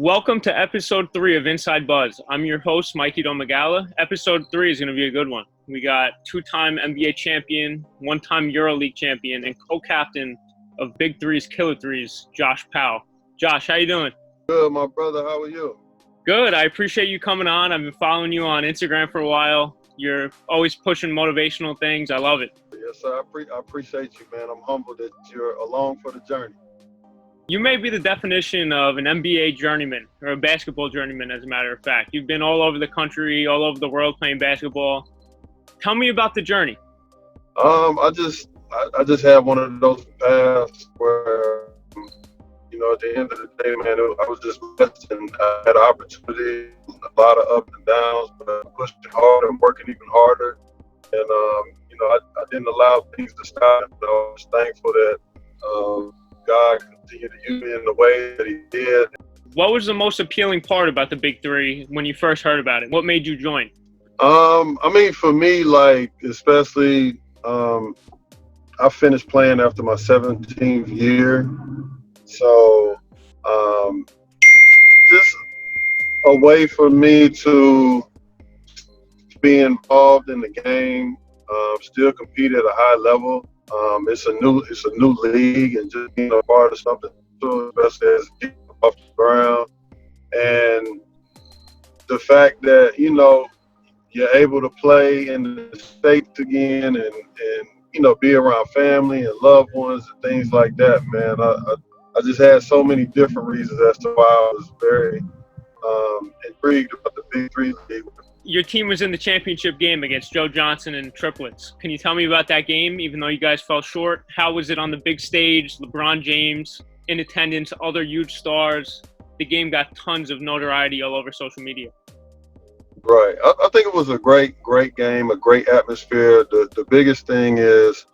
Welcome to episode 3 of Inside Buzz. I'm your host, Mikey Domagala. Episode 3 is going to be a good one. We got two-time NBA champion, one-time EuroLeague champion, and co-captain of Big Three's Killer Threes, Josh Powell. Josh, how you doing? Good, my brother. How are you? Good. I appreciate you coming on. I've been following you on Instagram for a while. You're always pushing motivational things. I love it. Yes, sir. I appreciate you, man. I'm humbled that you're along for the journey. You may be the definition of an NBA journeyman, or a basketball journeyman, as a matter of fact. You've been all over the country, all over the world playing basketball. Tell me about the journey. I just had one of those paths where, at the end of the day, man, I was just blessed and I had an opportunity, a lot of ups and downs, but I pushed hard and working even harder. And, I didn't allow things to stop. I was thankful that God continued to use me in the way that he did. What was the most appealing part about the Big Three when you first heard about it? What made you join? For me, especially, I finished playing after my 17th year. So, just a way for me to be involved in the game, still compete at a high level. It's a new league, and just being a part of something, especially as getting off the ground, and the fact that you're able to play in the States again, and be around family and loved ones and things like that, man. I just had so many different reasons as to why I was very intrigued about the Big Three league. Your team was in the championship game against Joe Johnson and triplets. Can you tell me about that game, even though you guys fell short? How was it on the big stage? LeBron James in attendance, other huge stars. The game got tons of notoriety all over social media. Right. I think it was a great game, a great atmosphere. The biggest thing is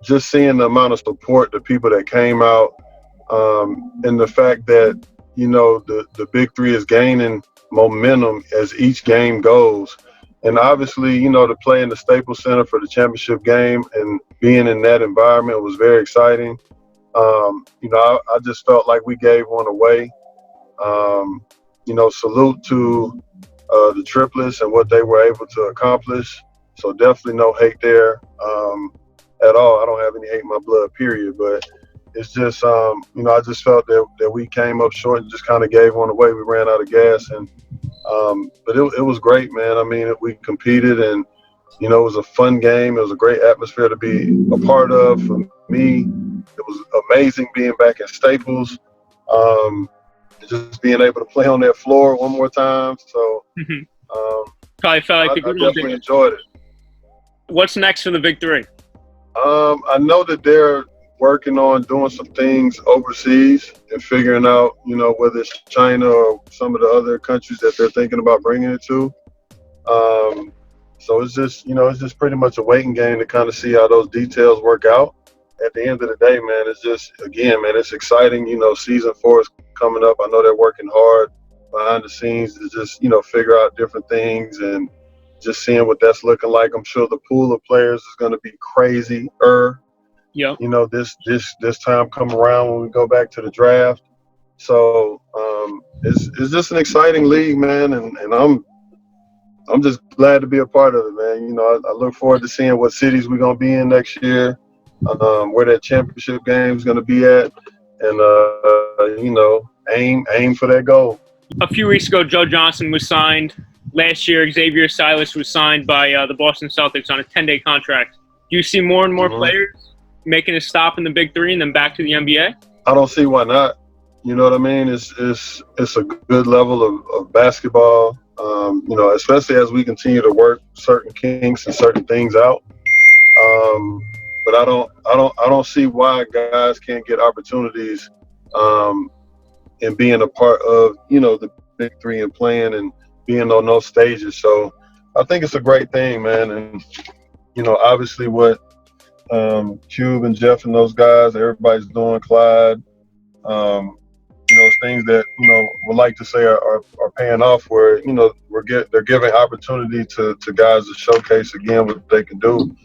just seeing the amount of support, the people that came out, and the fact that, the Big Three is gaining momentum as each game goes. And obviously, to play in the Staples Center for the championship game and being in that environment was very exciting. I just felt like we gave one away. Salute to the triplets and what they were able to accomplish. So definitely no hate there at all. I don't have any hate in my blood, period. But it's just, I just felt that we came up short and just kind of gave one away. We ran out of gas, but it was great, man. I mean, we competed, and it was a fun game. It was a great atmosphere to be a part of. For me, it was amazing being back at Staples, just being able to play on that floor one more time. So probably felt like I definitely enjoyed it. What's next for the Big Three? I know that they're working on doing some things overseas and figuring out, whether it's China or some of the other countries that they're thinking about bringing it to. So it's just pretty much a waiting game to kind of see how those details work out. At the end of the day, man, it's just, again, man, it's exciting. Season 4 is coming up. I know they're working hard behind the scenes to just, figure out different things and just seeing what that's looking like. I'm sure the pool of players is going to be crazy. Yep. This time come around when we go back to the draft. So it's just an exciting league, man, and I'm just glad to be a part of it, man. I look forward to seeing what cities we're gonna be in next year, where that championship game is gonna be at, and aim for that goal. A few weeks ago, Joe Johnson was signed. Last year, Xavier Silas was signed by the Boston Celtics on a 10-day contract. Do you see more and more players making a stop in the Big Three and then back to the NBA? I don't see why not. You know what I mean? It's a good level of basketball. Especially as we continue to work certain kinks and certain things out. But I don't see why guys can't get opportunities in being a part of the Big Three and playing and being on those stages. So I think it's a great thing, man. And obviously what Cube and Jeff and those guys, everybody's doing, Clyde, it's things that would like to say are paying off, where they're giving opportunity to guys to showcase again what they can do,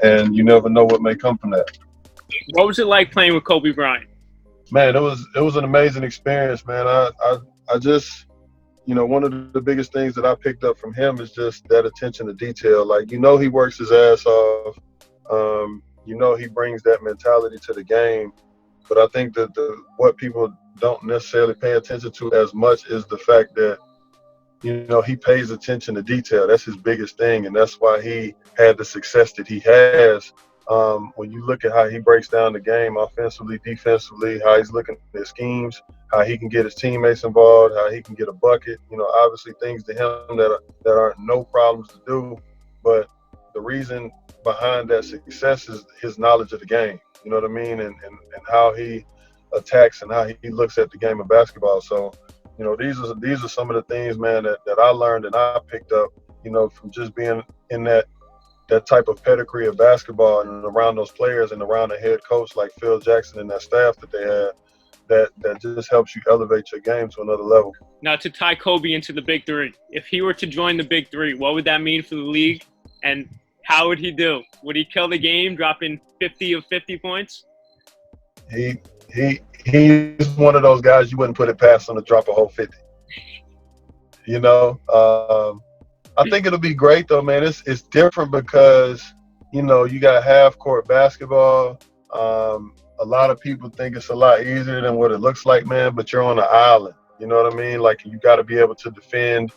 and you never know what may come from that. What was it like playing with Kobe Bryant? Man, it was an amazing experience, man. I just, one of the biggest things that I picked up from him is just that attention to detail. Like, he works his ass off. He brings that mentality to the game. But I think that what people don't necessarily pay attention to as much is the fact that, he pays attention to detail. That's his biggest thing, and that's why he had the success that he has. When you look at how he breaks down the game offensively, defensively, how he's looking at his schemes, how he can get his teammates involved, how he can get a bucket, obviously things to him that aren't no problems to do. But the reason behind that success is his knowledge of the game, you know what I mean? And how he attacks and how he looks at the game of basketball. So, these are some of the things, man, that I learned and I picked up, from just being in that type of pedigree of basketball and around those players and around a head coach like Phil Jackson and that staff that they had, that just helps you elevate your game to another level. Now, to tie Kobe into the Big Three, if he were to join the Big Three, what would that mean for the league, and how would he do? Would he kill the game, dropping 50 of 50 points? He's one of those guys you wouldn't put it past him to drop a whole 50. I think it'll be great though, man. It's different because, you got half court basketball. A lot of people think it's a lot easier than what it looks like, man, but you're on an island. You know what I mean? Like, you got to be able to defend.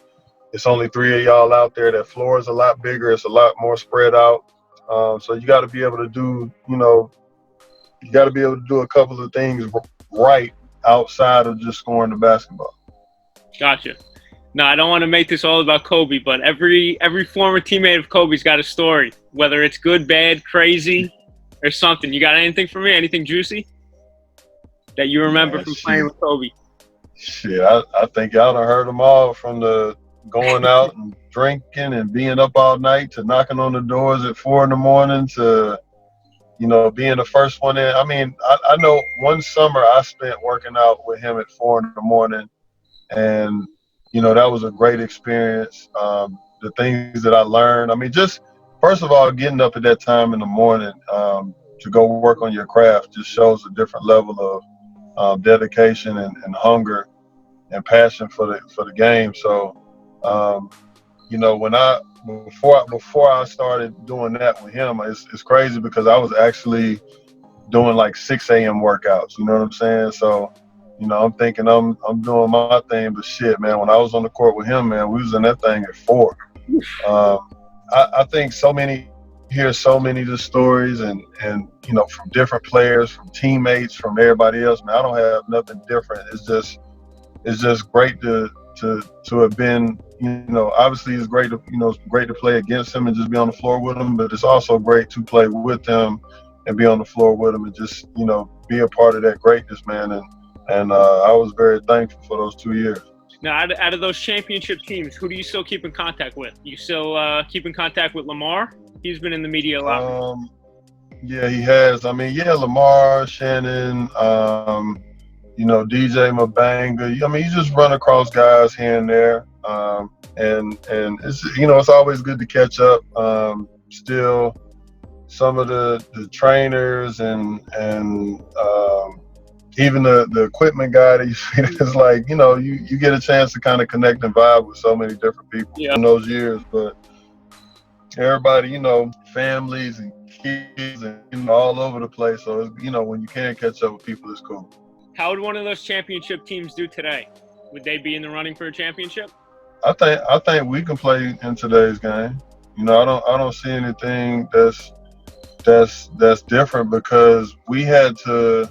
It's only 3 of y'all out there. That floor is a lot bigger. It's a lot more spread out. So you got to be able to do, you got to be able to do a couple of things right outside of just scoring the basketball. Gotcha. No, I don't want to make this all about Kobe, but every former teammate of Kobe's got a story, whether it's good, bad, crazy, or something. You got anything for me? Anything juicy that you remember from playing with Kobe? Shit, I think y'all done heard them all, from the going out and drinking and being up all night to knocking on the doors at 4 a.m. to, being the first one in. I mean, I know one summer I spent working out with him at 4 a.m. and, that was a great experience. The things that I learned, I mean, just first of all, getting up at that time in the morning to go work on your craft just shows a different level of dedication and hunger and passion for the game. So, before I started doing that with him, it's crazy because I was actually doing like 6 a.m. workouts. You know what I'm saying? So, I'm thinking I'm doing my thing, but shit, man, when I was on the court with him, man, we was in that thing at 4. I think hear so many of the stories and from different players, from teammates, from everybody else, man. I don't have nothing different. It's just great to have been, obviously it's great to play against him and just be on the floor with him, but it's also great to play with him and be on the floor with him and just, be a part of that greatness, man. And I was very thankful for those 2 years. Now, out of those championship teams, who do you still keep in contact with? You still keep in contact with Lamar? He's been in the media a lot. Yeah, he has. I mean, yeah, Lamar, Shannon, DJ Mabanga. I mean, you just run across guys here and there. And it's, it's always good to catch up. Still, some of the trainers and even the equipment guy that you see, is like, you get a chance to kind of connect and vibe with so many different people in those years. But everybody, families and kids and all over the place. So, when you can catch up with people, it's cool. How would one of those championship teams do today? Would they be in the running for a championship? I think we can play in today's game. I don't see anything that's different because we had to.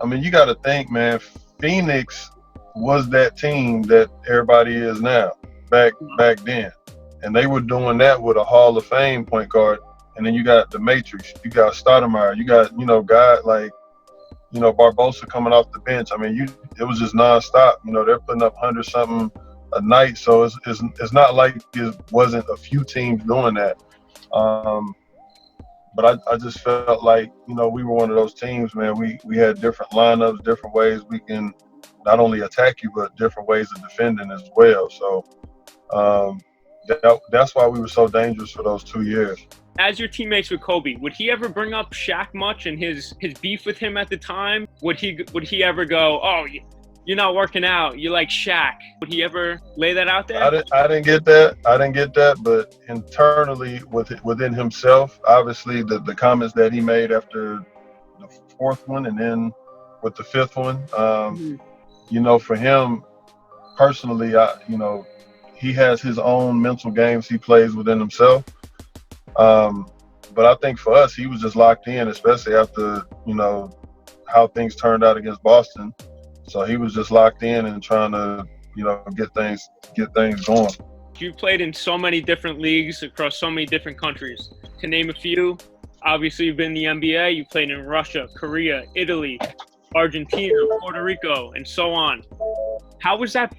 I mean, you got to think, man. Phoenix was that team that everybody is now. Back then, and they were doing that with a Hall of Fame point guard. And then you got the Matrix. You got Stoudemire. You got guys like Barbosa coming off the bench. I mean, it was just nonstop. They're putting up 100-something a night. So it's not like it wasn't a few teams doing that. But I just felt like, we were one of those teams, man. We had different lineups, different ways we can not only attack you, but different ways of defending as well. So, that's why we were so dangerous for those 2 years. As your teammates with Kobe, would he ever bring up Shaq much and his beef with him at the time? Would he ever go, "Oh, you're not working out, you like Shaq"? Would he ever lay that out there? I didn't get that, but internally within himself, obviously the comments that he made after the 4th one and then with the 5th one, you know, for him personally, he has his own mental games he plays within himself. But I think for us, he was just locked in, especially after, you know, how things turned out against Boston. So he was just locked in and trying to, you know, get things going. You've played in so many different leagues across so many different countries. To name a few, obviously you've been in the NBA, you've played in Russia, Korea, Italy, Argentina, Puerto Rico, and so on. How was that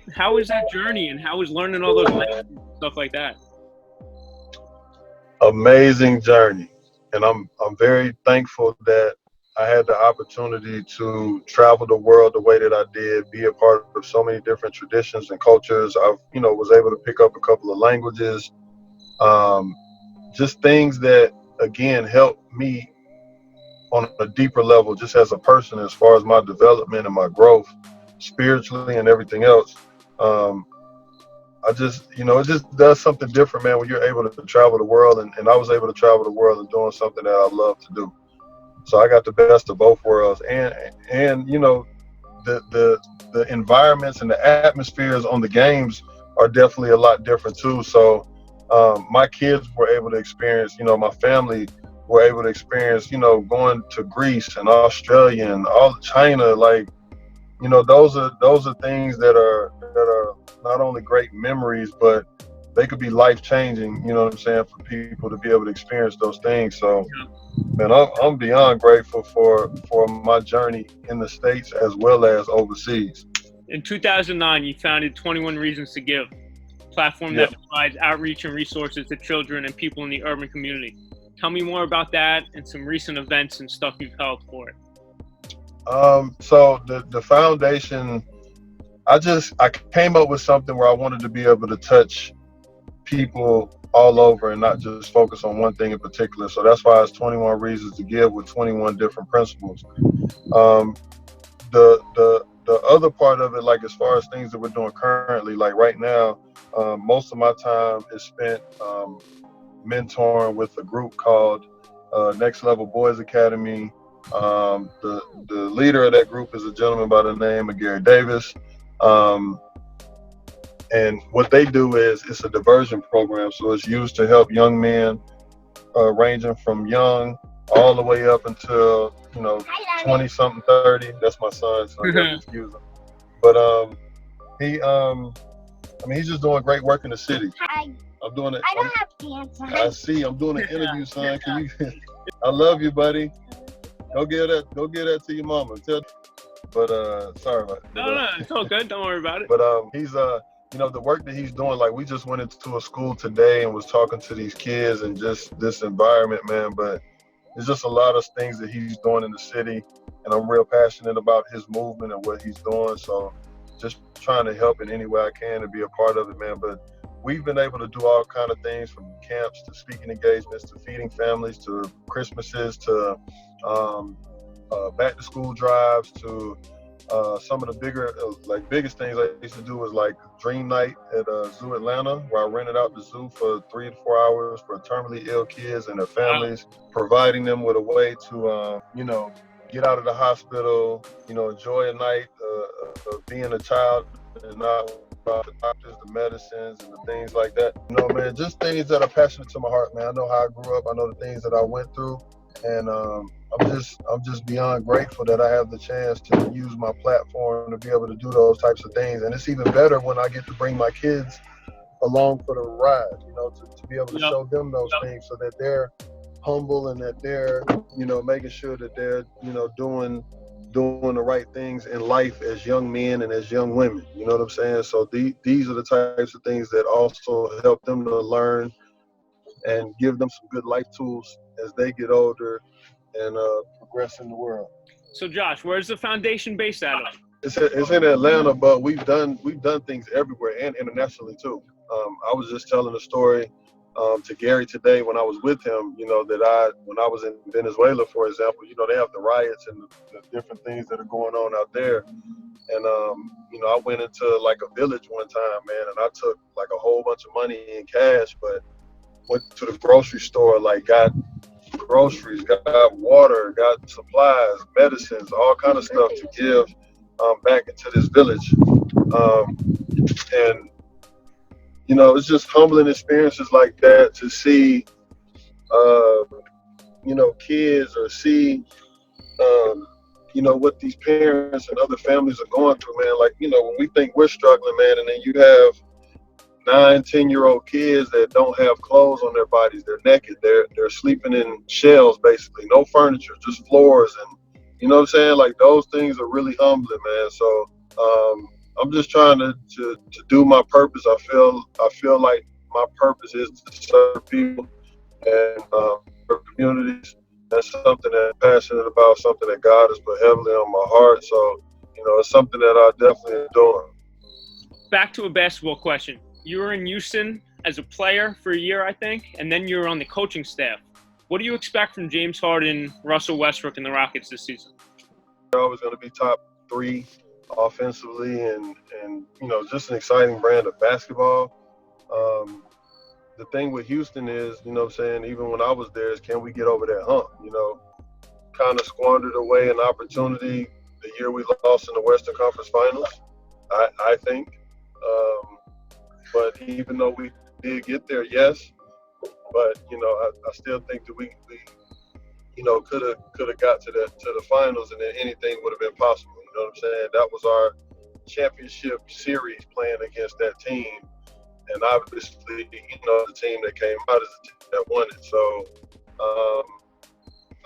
journey, and how was learning all those languages and stuff like that? Amazing journey, and I'm very thankful that I had the opportunity to travel the world the way that I did, be a part of so many different traditions and cultures. I, you know, was able to pick up a couple of languages, just things that again helped me on a deeper level, just as a person, as far as my development and my growth spiritually and everything else. I just, you know, it just does something different, man, when you're able to travel the world. And I was able to travel the world and doing something that I love to do. So I got the best of both worlds. And you know, the environments and the atmospheres on the games are definitely a lot different too. So my kids were able to experience, you know, my family were able to experience, you know, going to Greece and Australia and all China. Like, you know, those are things that are not only great memories, but they could be life-changing, you know what I'm saying, for people to be able to experience those things. So, man, I'm beyond grateful for my journey in the States as well as overseas. In 2009, you founded 21 Reasons to Give, a platform that provides outreach and resources to children and people in the urban community. Tell me more about that and some recent events and stuff you've held for it. So the foundation, I came up with something where I wanted to be able to touch people all over and not just focus on one thing in particular. So that's why it's 21 Reasons to Give with 21 different principles. The other part of it, like as far as things that we're doing currently, like right now, most of my time is spent mentoring with a group called Next Level Boys Academy. The leader of that group is a gentleman by the name of Gary Davis. And what they do is it's a diversion program. So it's used to help young men ranging from young all the way up until, you know, 20 something, 30. That's my son, so I got to excuse him. But he's just doing great work in the city. I'm doing it. I don't have pants on. I see. I'm doing an interview, son. Can you? I love you, buddy. Go get that to your mama. But sorry about it. No, it's all good. Don't worry about it. But he's you know, the work that he's doing, like we just went into a school today and was talking to these kids and just this environment, man. But there's just a lot of things that he's doing in the city, and I'm real passionate about his movement and what he's doing. So just trying to help in any way I can to be a part of it, man. But we've been able to do all kind of things, from camps to speaking engagements to feeding families to Christmases to back to school drives to some of the biggest things I used to do was like Dream Night at Zoo Atlanta, where I rented out the zoo for 3 to 4 hours for terminally ill kids and their families, providing them with a way to, you know, get out of the hospital, you know, enjoy a night of being a child and not about the doctors, the medicines, and the things like that. You know, man, just things that are passionate to my heart, man. I know how I grew up. I know the things that I went through, and I'm just beyond grateful that I have the chance to use my platform to be able to do those types of things. And it's even better when I get to bring my kids along for the ride, you know, to be able to show them those things so that they're humble and that they're, you know, making sure that they're, you know, doing the right things in life as young men and as young women. You know what I'm saying? So these are the types of things that also help them to learn and give them some good life tools as they get older and progress in the world. So Josh, where's the foundation based out of? It's in Atlanta, but we've done things everywhere and internationally too. I was just telling a story to Gary today when I was with him, that when I was in Venezuela, for example, they have the riots and the different things that are going on out there. And, I went into like a village one time, man, and I took like a whole bunch of money in cash, but went to the grocery store, like got groceries, got water, got supplies, medicines, all kind of stuff to give back into this village. And it's just humbling experiences like that to see, kids or see, what these parents and other families are going through, man. Like, when we think we're struggling, man, and then you have 9-10-year-old kids that don't have clothes on their bodies. They're naked. They're sleeping in shells, basically. No furniture, just floors. And you know what I'm saying? Like, those things are really humbling, man. So I'm just trying to do my purpose. I feel like my purpose is to serve people and serve communities. That's something that I'm passionate about, something that God has put heavily on my heart. So, it's something that I definitely am doing. Back to a basketball question. You were in Houston as a player for a year, I think, and then you were on the coaching staff. What do you expect from James Harden, Russell Westbrook, and the Rockets this season? They're always going to be top 3 offensively and just an exciting brand of basketball. The thing with Houston is, even when I was there, is can we get over that hump? Kind of squandered away an opportunity the year we lost in the Western Conference Finals, I think. But even though we did get there, yes. But I still think that we could have got to the finals, and then anything would have been possible. You know what I'm saying? That was our championship series playing against that team, and obviously, the team that came out is the team that won it. So,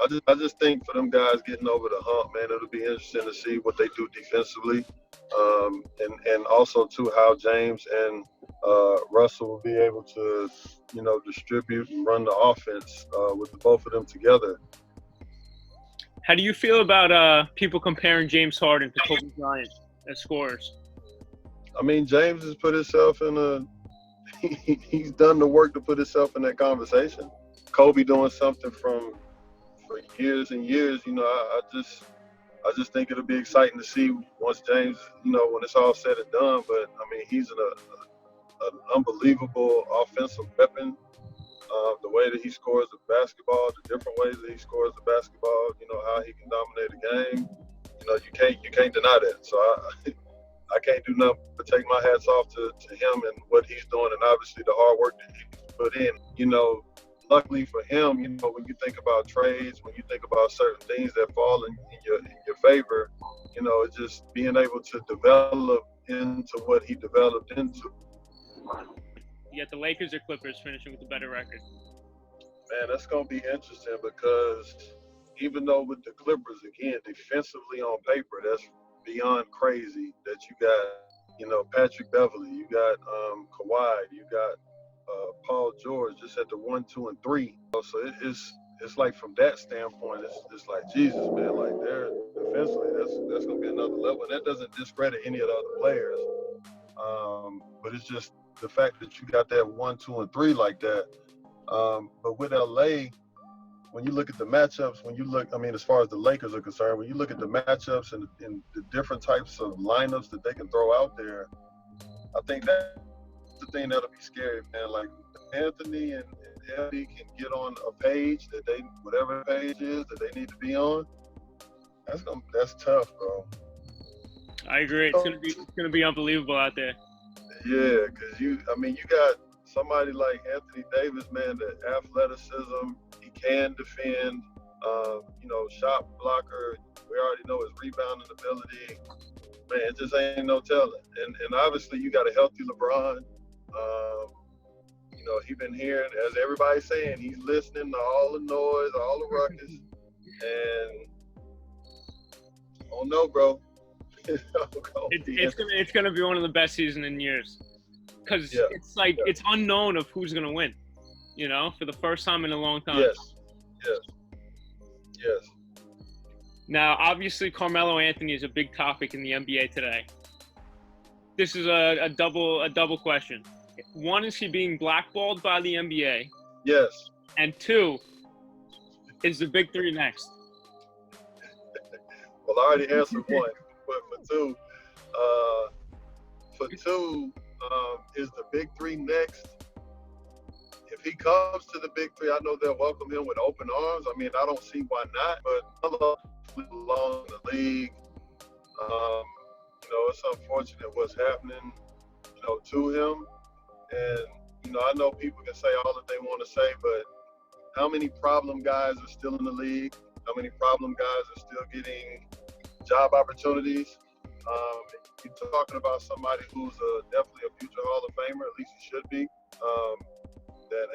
I just think for them guys getting over the hump, man, it'll be interesting to see what they do defensively, and also too how James and Russell will be able to, distribute and run the offense with the both of them together. How do you feel about people comparing James Harden to Kobe Bryant as scorers? I mean, James has put himself in he's done the work to put himself in that conversation. Kobe doing something for years and years, I just think it'll be exciting to see once James, when it's all said and done. But I mean, he's an unbelievable offensive weapon. The way that he scores the basketball, the different ways that he scores the basketball, how he can dominate the game. You can't deny that. So I can't do nothing but take my hats off to him and what he's doing, and obviously the hard work that he put in. Luckily for him, when you think about trades, when you think about certain things that fall in your favor, it's just being able to develop into what he developed into. You got the Lakers or Clippers finishing with a better record? Man, that's going to be interesting because even though with the Clippers, again, defensively on paper, that's beyond crazy that you got, Patrick Beverly, you got Kawhi, you got Paul George just at the 1, 2, and 3. So it's like from that standpoint, it's like Jesus, man. Like they're defensively, that's gonna be another level. And that doesn't discredit any of the other players. But it's just the fact that you got that 1, 2, and 3 like that. But with LA, when you look at the matchups, as far as the Lakers are concerned, when you look at the matchups and the different types of lineups that they can throw out there, I think that's the thing that'll be scary, man. Like Anthony and Eddie can get on a page whatever page is that they need to be on. That's tough, bro. I agree. It's gonna be unbelievable out there. Yeah, because you got somebody like Anthony Davis, man. The athleticism, he can defend. Shot blocker. We already know his rebounding ability. Man, it just ain't no telling. And obviously you got a healthy LeBron. He been hearing, as everybody's saying, he's listening to all the noise, all the ruckus. And oh no, bro. It's gonna be one of the best seasons in years. Because it's unknown of who's gonna win. For the first time in a long time. Yes. Now, obviously, Carmelo Anthony is a big topic in the NBA today. This is a double question. One, is he being blackballed by the NBA? Yes. And two, is the big three next? Well, I already answered one, but for two, is the big three next? If he comes to the big three, I know they'll welcome him with open arms. I mean, I don't see why not, but along in the league, it's unfortunate what's happening, to him. And, I know people can say all that they want to say, but how many problem guys are still in the league? How many problem guys are still getting job opportunities? You're talking about somebody who's definitely a future Hall of Famer, at least he should be. That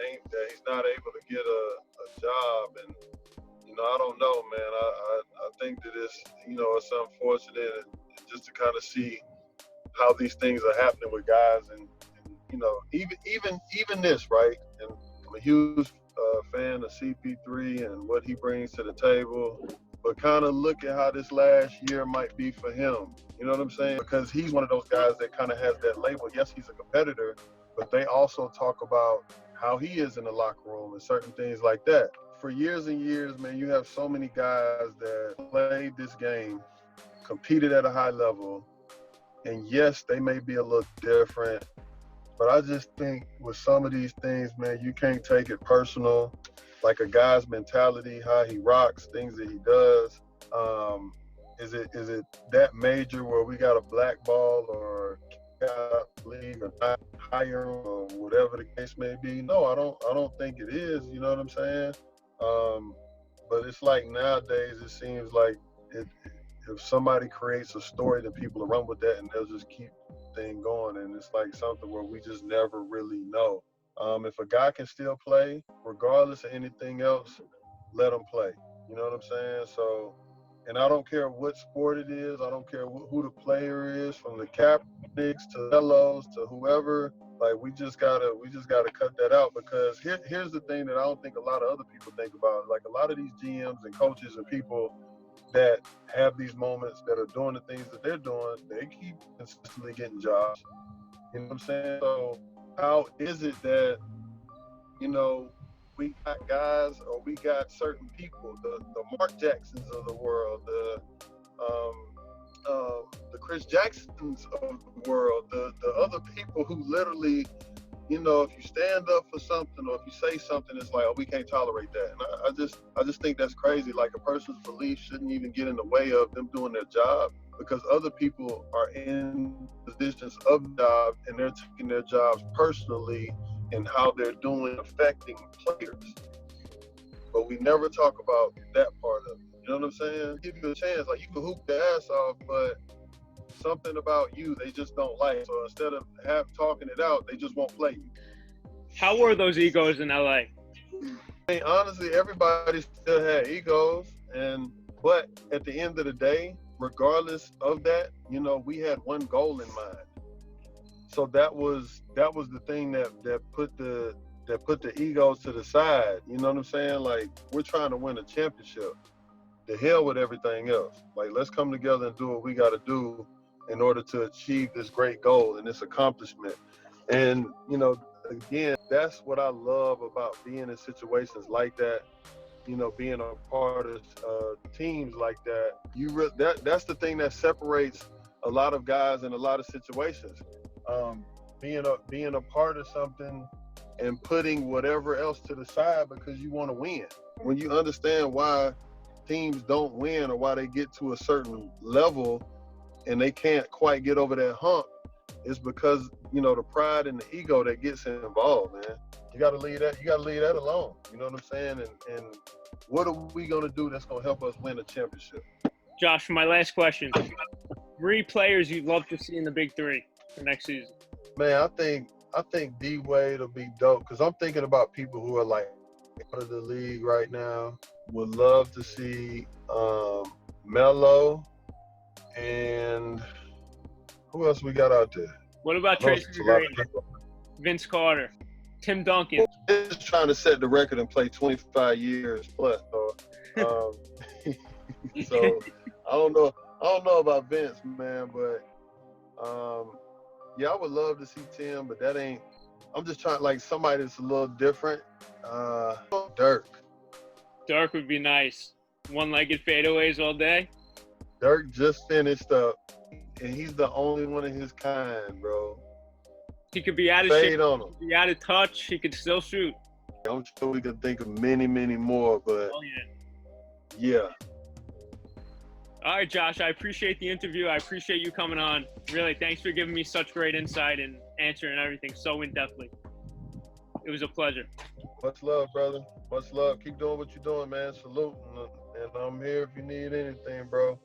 he's not able to get a job, and I don't know, man. I think that it's unfortunate, and just to kind of see how these things are happening with guys, and even this, right? And I'm a huge fan of CP3 and what he brings to the table. But kind of look at how this last year might be for him. You know what I'm saying? Because he's one of those guys that kind of has that label. Yes, he's a competitor, but they also talk about how he is in the locker room and certain things like that. For years and years, man, you have so many guys that played this game, competed at a high level, and yes, they may be a little different, but I just think with some of these things, man, you can't take it personal. Like a guy's mentality, how he rocks, things that he does. Is it that major where we got a blackball or league or not hire him or whatever the case may be? No, I don't think it is. You know what I'm saying? But it's like nowadays it seems like if somebody creates a story, then people will run with that and they'll just keep the thing going, and it's like something where we just never really know. If a guy can still play, regardless of anything else, let him play. You know what I'm saying? So, and I don't care what sport it is. I don't care who the player is, from the Kaepernicks to Melos to whoever. Like we just gotta cut that out, because here's the thing that I don't think a lot of other people think about. Like a lot of these GMs and coaches and people that have these moments that are doing the things that they're doing, they keep consistently getting jobs. You know what I'm saying? So how is it that, we got guys, or we got certain people, the Mark Jacksons of the world, the Chris Jacksons of the world, the other people who literally, if you stand up for something or if you say something, it's like, oh, we can't tolerate that. And I just think that's crazy. Like a person's belief shouldn't even get in the way of them doing their job, because other people are in positions of the job and they're taking their jobs personally and how they're doing affecting players. But we never talk about that part of it. You know what I'm saying? Give you a chance. Like you can hoop their ass off, but something about you they just don't like. So instead of talking it out, they just won't play you. How were those egos in LA? I mean, honestly, everybody still had egos, but at the end of the day, regardless of that, we had one goal in mind. So that was the thing that put the egos to the side. You know what I'm saying? Like, we're trying to win a championship. The hell with everything else. Like, let's come together and do what we got to do in order to achieve this great goal and this accomplishment. And, again, that's what I love about being in situations like that, being a part of teams like that. That's the thing that separates a lot of guys in a lot of situations. Being a part of something and putting whatever else to the side because you want to win. When you understand why teams don't win or why they get to a certain level and they can't quite get over that hump, it's because, the pride and the ego that gets involved, man. You gotta leave that alone. You know what I'm saying? And what are we gonna do that's gonna help us win a championship? Josh, for my last question, 3 players you'd love to see in the big three for next season. Man, I think D Wade will be dope, because I'm thinking about people who are like out of the league right now. Would love to see Melo, and who else we got out there? What about Tracy Green, Vince Carter, Tim Duncan? Just trying to set the record and play 25 years plus. So, so I don't know about Vince, man, but yeah, I would love to see Tim, but that ain't I'm just trying like somebody that's a little different. Dirk. Dirk would be nice. One-legged fadeaways all day. Dirk just finished up, and he's the only one of his kind, bro. He could be out of Fade shape, on him. be out of touch. He could still shoot. I'm sure we could think of many, many more, but Oh, yeah. yeah. All right, Josh, I appreciate the interview. I appreciate you coming on. Really, thanks for giving me such great insight and answering everything so in-depthly. It was a pleasure. Much love, brother. Much love. Keep doing what you're doing, man. Salute. And I'm here if you need anything, bro.